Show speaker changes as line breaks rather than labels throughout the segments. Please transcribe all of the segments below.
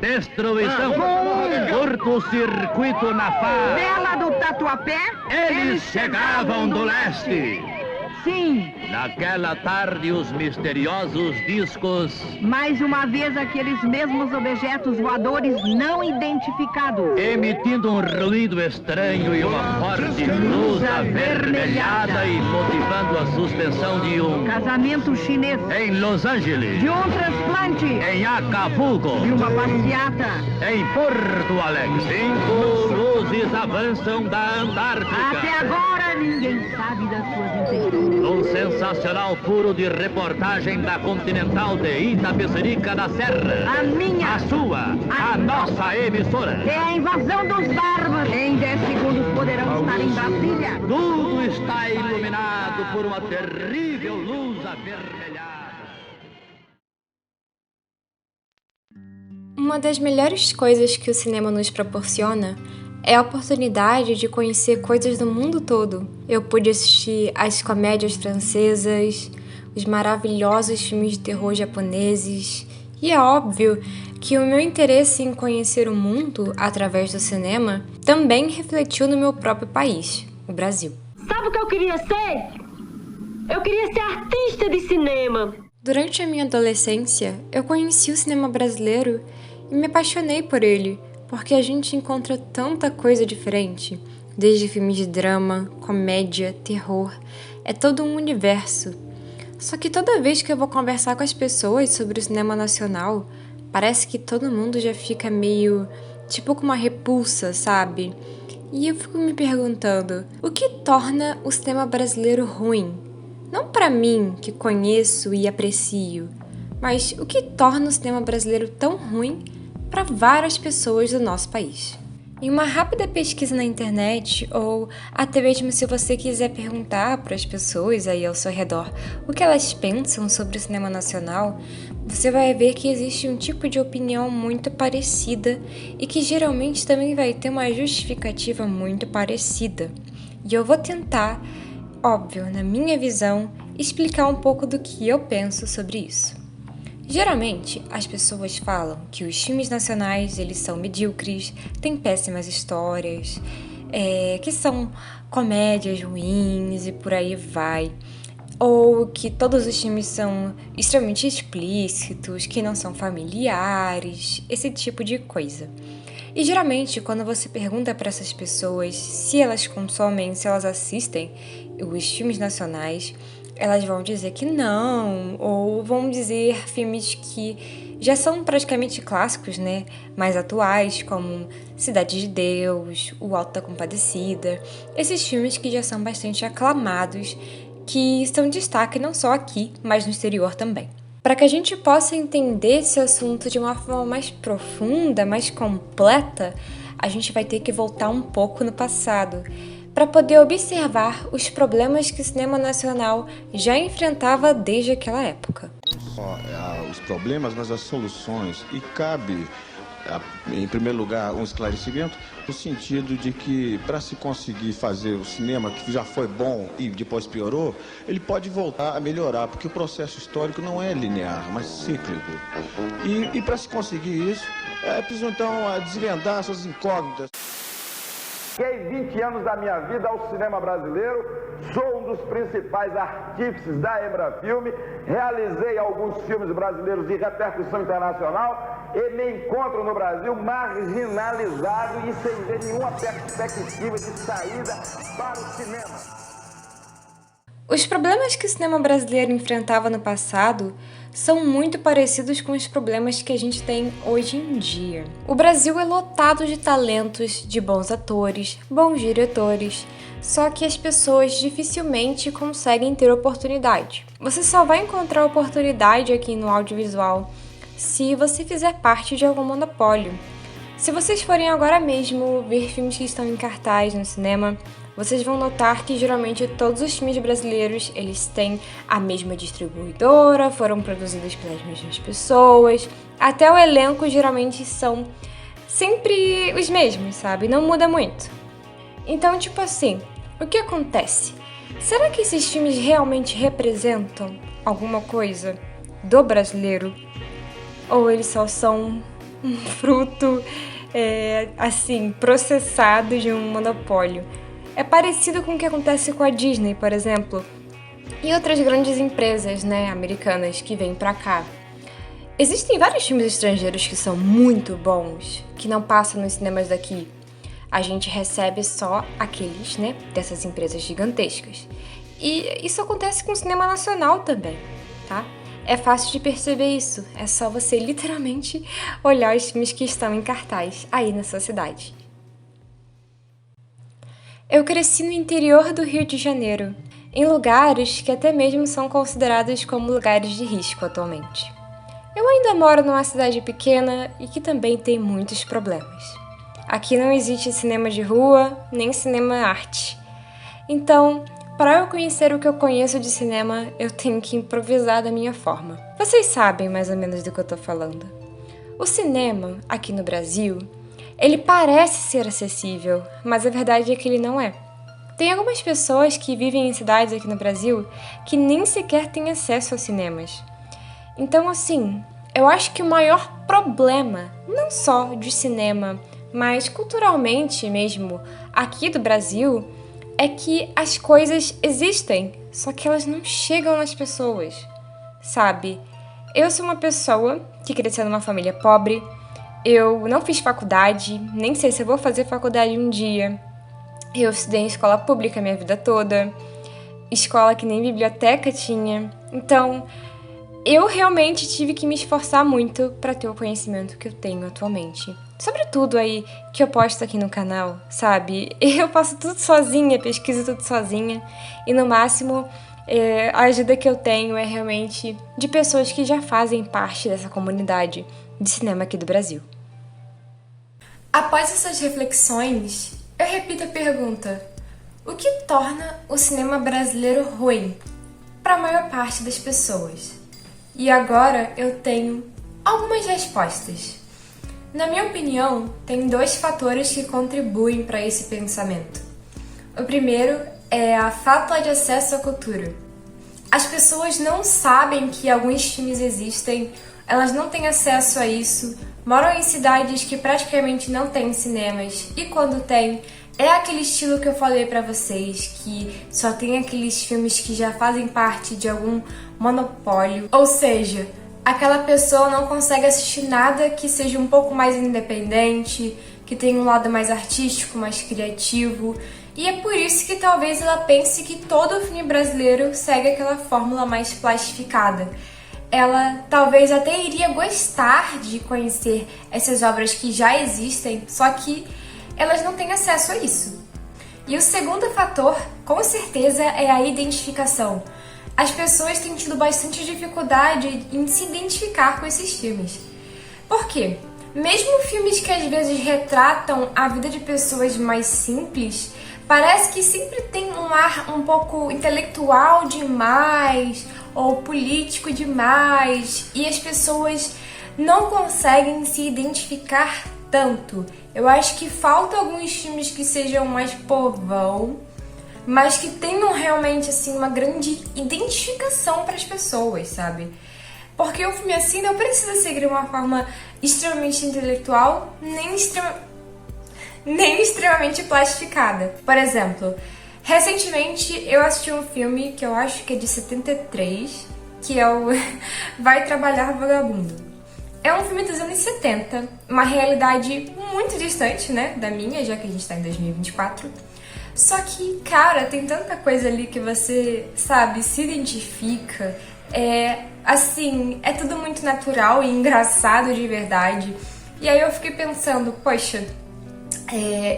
destruição, curto-circuito na paz.
Bela do Tatuapé?
Eles chegavam do leste.
Sim.
Naquela tarde, os misteriosos discos...
Mais uma vez, aqueles mesmos objetos voadores não identificados.
Emitindo um ruído estranho e uma forte luz avermelhada e motivando a suspensão de um...
Casamento chinês.
Em Los Angeles.
De um transplante.
Em Acapulco.
De uma passeata.
Em Porto Alegre. 5 luzes avançam da Antártica.
Até agora, ninguém sabe das suas intenções.
Um sensacional furo de reportagem da Continental de Itapecerica da Serra.
A minha.
A sua. A nossa emissora.
É a invasão dos bárbaros. Em 10 segundos poderão estar em Brasília.
Tudo está iluminado por uma terrível luz avermelhada.
Uma das melhores coisas que o cinema nos proporciona é a oportunidade de conhecer coisas do mundo todo. Eu pude assistir às comédias francesas, os maravilhosos filmes de terror japoneses, e é óbvio que o meu interesse em conhecer o mundo através do cinema também refletiu no meu próprio país, o Brasil.
Sabe o que eu queria ser? Eu queria ser artista de cinema.
Durante a minha adolescência, eu conheci o cinema brasileiro e me apaixonei por ele, porque a gente encontra tanta coisa diferente, desde filmes de drama, comédia, terror, é todo um universo. Só que toda vez que eu vou conversar com as pessoas sobre o cinema nacional, parece que todo mundo já fica meio, tipo com uma repulsa, sabe? E eu fico me perguntando, o que torna o cinema brasileiro ruim? Não pra mim, que conheço e aprecio, mas o que torna o cinema brasileiro tão ruim para várias pessoas do nosso país. Em uma rápida pesquisa na internet, ou até mesmo se você quiser perguntar para as pessoas aí ao seu redor o que elas pensam sobre o cinema nacional, você vai ver que existe um tipo de opinião muito parecida e que geralmente também vai ter uma justificativa muito parecida. E eu vou tentar, óbvio, na minha visão, explicar um pouco do que eu penso sobre isso. Geralmente, as pessoas falam que os filmes nacionais, eles são medíocres, têm péssimas histórias, que são comédias ruins e por aí vai. Ou que todos os filmes são extremamente explícitos, que não são familiares, esse tipo de coisa. E geralmente, quando você pergunta para essas pessoas se elas consomem, se elas assistem os filmes nacionais, elas vão dizer que não, ou vão dizer filmes que já são praticamente clássicos, né? Mais atuais, como Cidade de Deus, O Auto da Compadecida, esses filmes que já são bastante aclamados, que estão em destaque não só aqui, mas no exterior também. Para que a gente possa entender esse assunto de uma forma mais profunda, mais completa, a gente vai ter que voltar um pouco no passado, para poder observar os problemas que o cinema nacional já enfrentava desde aquela época.
Não só os problemas, mas as soluções. E cabe, em primeiro lugar, um esclarecimento no sentido de que, para se conseguir fazer o cinema que já foi bom e depois piorou, ele pode voltar a melhorar, porque o processo histórico não é linear, mas cíclico. E para se conseguir isso, é preciso então desvendar essas incógnitas.
Dediquei 20 anos da minha vida ao cinema brasileiro, sou um dos principais artífices da Embrafilme, realizei alguns filmes brasileiros de repercussão internacional e me encontro no Brasil marginalizado e sem ver nenhuma perspectiva de saída para o cinema.
Os problemas que o cinema brasileiro enfrentava no passado são muito parecidos com os problemas que a gente tem hoje em dia. O Brasil é lotado de talentos, de bons atores, bons diretores, só que as pessoas dificilmente conseguem ter oportunidade. Você só vai encontrar oportunidade aqui no audiovisual se você fizer parte de algum monopólio. Se vocês forem agora mesmo ver filmes que estão em cartaz no cinema, vocês vão notar que geralmente todos os filmes brasileiros, eles têm a mesma distribuidora, foram produzidos pelas mesmas pessoas, até o elenco geralmente são sempre os mesmos, sabe? Não muda muito. Então, tipo assim, o que acontece? Será que esses filmes realmente representam alguma coisa do brasileiro? Ou eles só são um fruto, assim, processado de um monopólio. É parecido com o que acontece com a Disney, por exemplo, e outras grandes empresas, né, americanas que vêm pra cá. Existem vários filmes estrangeiros que são muito bons, que não passam nos cinemas daqui. A gente recebe só aqueles, né, dessas empresas gigantescas. E isso acontece com o cinema nacional também, tá? É fácil de perceber isso, é só você literalmente olhar os filmes que estão em cartaz aí na sua cidade. Eu cresci no interior do Rio de Janeiro, em lugares que até mesmo são considerados como lugares de risco atualmente. Eu ainda moro numa cidade pequena e que também tem muitos problemas. Aqui não existe cinema de rua, nem cinema arte. Então, para eu conhecer o que eu conheço de cinema, eu tenho que improvisar da minha forma. Vocês sabem mais ou menos do que eu tô falando. O cinema, aqui no Brasil, ele parece ser acessível, mas a verdade é que ele não é. Tem algumas pessoas que vivem em cidades aqui no Brasil que nem sequer têm acesso aos cinemas. Então, assim, eu acho que o maior problema, não só de cinema, mas culturalmente mesmo, aqui do Brasil, é que as coisas existem, só que elas não chegam nas pessoas, sabe? Eu sou uma pessoa que cresceu numa família pobre, eu não fiz faculdade, nem sei se eu vou fazer faculdade um dia. Eu estudei em escola pública a minha vida toda, escola que nem biblioteca tinha. Então, eu realmente tive que me esforçar muito para ter o conhecimento que eu tenho atualmente. Sobretudo aí que eu posto aqui no canal, sabe? Eu faço tudo sozinha, pesquiso tudo sozinha. E no máximo, a ajuda que eu tenho é realmente de pessoas que já fazem parte dessa comunidade de cinema aqui do Brasil. Após essas reflexões, eu repito a pergunta: o que torna o cinema brasileiro ruim para a maior parte das pessoas? E agora eu tenho algumas respostas. Na minha opinião, tem 2 fatores que contribuem para esse pensamento. O primeiro é a falta de acesso à cultura. As pessoas não sabem que alguns filmes existem, elas não têm acesso a isso, moram em cidades que praticamente não têm cinemas, e quando tem, é aquele estilo que eu falei pra vocês, que só tem aqueles filmes que já fazem parte de algum monopólio. Ou seja, aquela pessoa não consegue assistir nada que seja um pouco mais independente, que tenha um lado mais artístico, mais criativo. E é por isso que talvez ela pense que todo filme brasileiro segue aquela fórmula mais plastificada. Ela talvez até iria gostar de conhecer essas obras que já existem, só que elas não têm acesso a isso. E o segundo fator, com certeza, é a identificação. As pessoas têm tido bastante dificuldade em se identificar com esses filmes. Por quê? Mesmo filmes que às vezes retratam a vida de pessoas mais simples, parece que sempre tem um ar um pouco intelectual demais ou político demais e as pessoas não conseguem se identificar tanto. Eu acho que falta alguns filmes que sejam mais povão, mas que tenham realmente assim uma grande identificação para as pessoas, sabe? Porque o filme assim não precisa seguir uma forma extremamente intelectual, nem extremamente plastificada. Por exemplo, recentemente eu assisti um filme que eu acho que é de 73, que é o Vai Trabalhar Vagabundo. É um filme dos anos 70, uma realidade muito distante, né, da minha, já que a gente tá em 2024. Só que, cara, tem tanta coisa ali que você, sabe, se identifica. Assim, é tudo muito natural e engraçado de verdade. E aí eu fiquei pensando, poxa,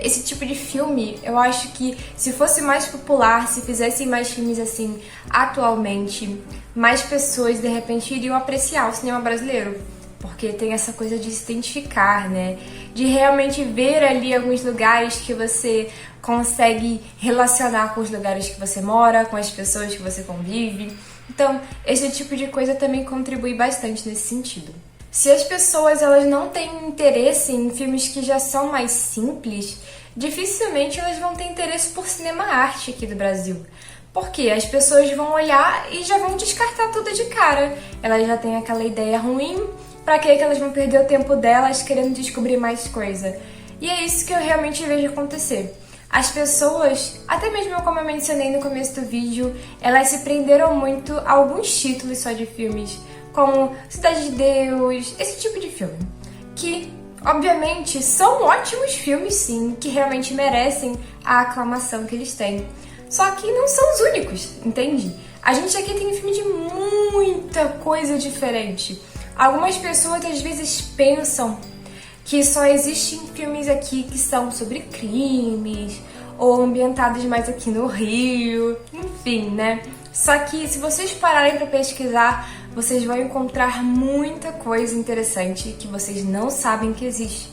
esse tipo de filme, eu acho que se fosse mais popular, se fizessem mais filmes assim atualmente, mais pessoas de repente iriam apreciar o cinema brasileiro. Porque tem essa coisa de se identificar, né? De realmente ver ali alguns lugares que você consegue relacionar com os lugares que você mora, com as pessoas que você convive. Então, esse tipo de coisa também contribui bastante nesse sentido. Se as pessoas elas não têm interesse em filmes que já são mais simples, dificilmente elas vão ter interesse por cinema arte aqui do Brasil. Porque as pessoas vão olhar e já vão descartar tudo de cara. Elas já têm aquela ideia ruim pra que elas vão perder o tempo delas querendo descobrir mais coisa? E é isso que eu realmente vejo acontecer. As pessoas, até mesmo como eu mencionei no começo do vídeo, elas se prenderam muito a alguns títulos só de filmes, como Cidade de Deus, esse tipo de filme, que obviamente são ótimos filmes sim, que realmente merecem a aclamação que eles têm. Só que não são os únicos, entende? A gente aqui tem filme de muita coisa diferente. Algumas pessoas às vezes pensam que só existem filmes aqui que são sobre crimes, ou ambientados mais aqui no Rio, enfim, né? Só que se vocês pararem para pesquisar, vocês vão encontrar muita coisa interessante que vocês não sabem que existe.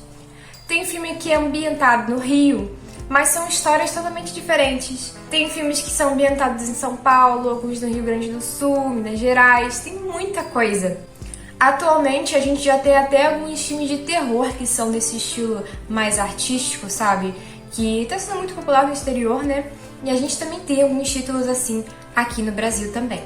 Tem filme que é ambientado no Rio, mas são histórias totalmente diferentes. Tem filmes que são ambientados em São Paulo, alguns no Rio Grande do Sul, Minas Gerais, tem muita coisa. Atualmente a gente já tem até alguns filmes de terror que são desse estilo mais artístico, sabe? Que tá sendo muito popular no exterior, né? E a gente também tem alguns títulos assim aqui no Brasil também.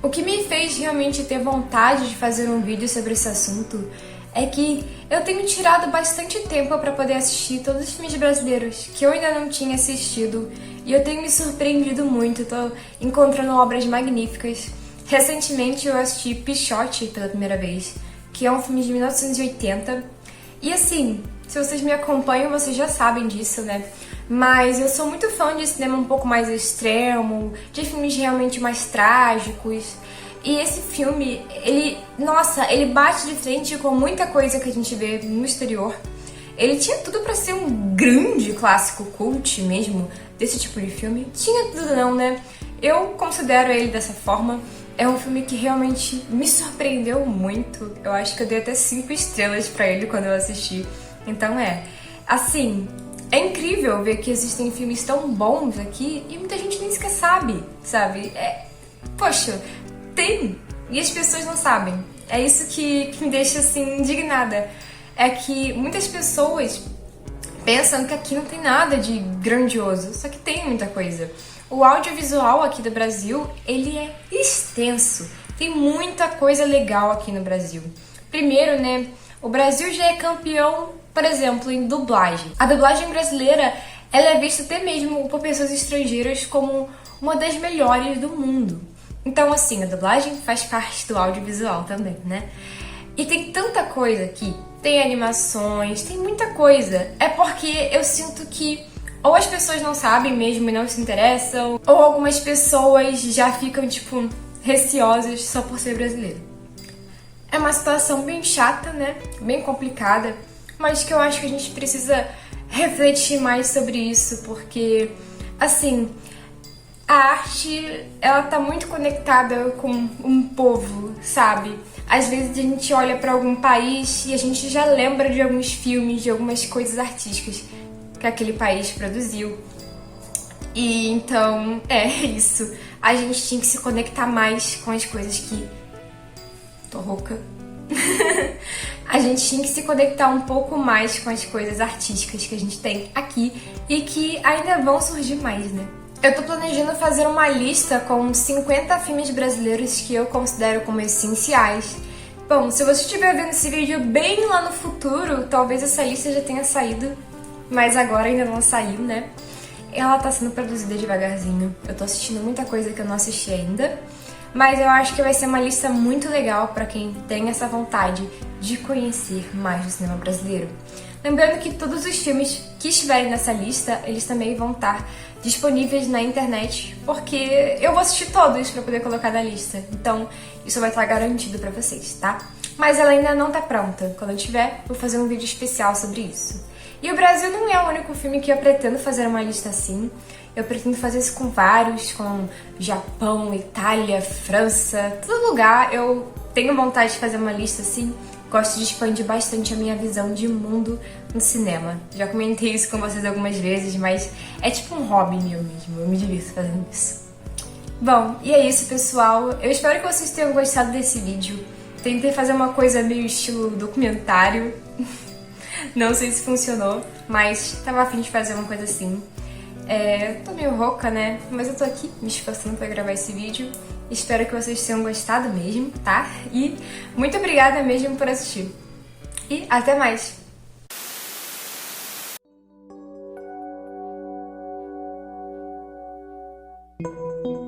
O que me fez realmente ter vontade de fazer um vídeo sobre esse assunto é que eu tenho tirado bastante tempo para poder assistir todos os filmes brasileiros que eu ainda não tinha assistido e eu tenho me surpreendido muito, tô encontrando obras magníficas. Recentemente eu assisti Pichote pela primeira vez, que é um filme de 1980. E assim, se vocês me acompanham, vocês já sabem disso, né? Mas eu sou muito fã de cinema um pouco mais extremo, de filmes realmente mais trágicos. E esse filme, ele bate de frente com muita coisa que a gente vê no exterior. Ele tinha tudo pra ser um grande clássico cult mesmo, desse tipo de filme. Tinha tudo não, né? Eu considero ele dessa forma. É um filme que realmente me surpreendeu muito. Eu acho que eu dei até 5 estrelas pra ele quando eu assisti. Então assim, é incrível ver que existem filmes tão bons aqui e muita gente nem sequer sabe, sabe? Poxa, tem! E as pessoas não sabem. É isso que me deixa assim indignada. É que muitas pessoas pensam que aqui não tem nada de grandioso, só que tem muita coisa. O audiovisual aqui do Brasil, ele é extenso. Tem muita coisa legal aqui no Brasil. Primeiro, né, o Brasil já é campeão, por exemplo, em dublagem. A dublagem brasileira, ela é vista até mesmo por pessoas estrangeiras como uma das melhores do mundo. Então, assim, a dublagem faz parte do audiovisual também, né? E tem tanta coisa aqui. Tem animações, tem muita coisa. É porque eu sinto que ou as pessoas não sabem mesmo e não se interessam, ou algumas pessoas já ficam, tipo, receosas só por ser brasileiro. É uma situação bem chata, né? Bem complicada, mas que eu acho que a gente precisa refletir mais sobre isso, porque, assim, a arte, ela tá muito conectada com um povo, sabe? Às vezes a gente olha pra algum país e a gente já lembra de alguns filmes, de algumas coisas artísticas que aquele país produziu. E então, é isso. A gente tinha que se conectar mais com as coisas que... Tô rouca. A gente tinha que se conectar um pouco mais com as coisas artísticas que a gente tem aqui e que ainda vão surgir mais, né? Eu tô planejando fazer uma lista com 50 filmes brasileiros que eu considero como essenciais. Bom, se você estiver vendo esse vídeo bem lá no futuro, talvez essa lista já tenha saído, mas agora ainda não saiu, né? Ela tá sendo produzida devagarzinho. Eu tô assistindo muita coisa que eu não assisti ainda, mas eu acho que vai ser uma lista muito legal pra quem tem essa vontade de conhecer mais do cinema brasileiro. Lembrando que todos os filmes que estiverem nessa lista, eles também vão estar disponíveis na internet, porque eu vou assistir todos pra poder colocar na lista. Então, isso vai estar garantido pra vocês, tá? Mas ela ainda não tá pronta. Quando eu tiver, vou fazer um vídeo especial sobre isso. E o Brasil não é o único filme que eu pretendo fazer uma lista assim. Eu pretendo fazer isso com vários, com Japão, Itália, França, todo lugar. Eu tenho vontade de fazer uma lista assim. Gosto de expandir bastante a minha visão de mundo no cinema. Já comentei isso com vocês algumas vezes, mas é tipo um hobby meu mesmo. Eu me divirto fazendo isso. Bom, e é isso, pessoal. Eu espero que vocês tenham gostado desse vídeo. Tentei fazer uma coisa meio estilo documentário. Não sei se funcionou, mas tava a fim de fazer uma coisa assim. Eu tô meio rouca, né? Mas eu tô aqui me esforçando pra gravar esse vídeo. Espero que vocês tenham gostado mesmo, tá? E muito obrigada mesmo por assistir. E até mais!
Thank you.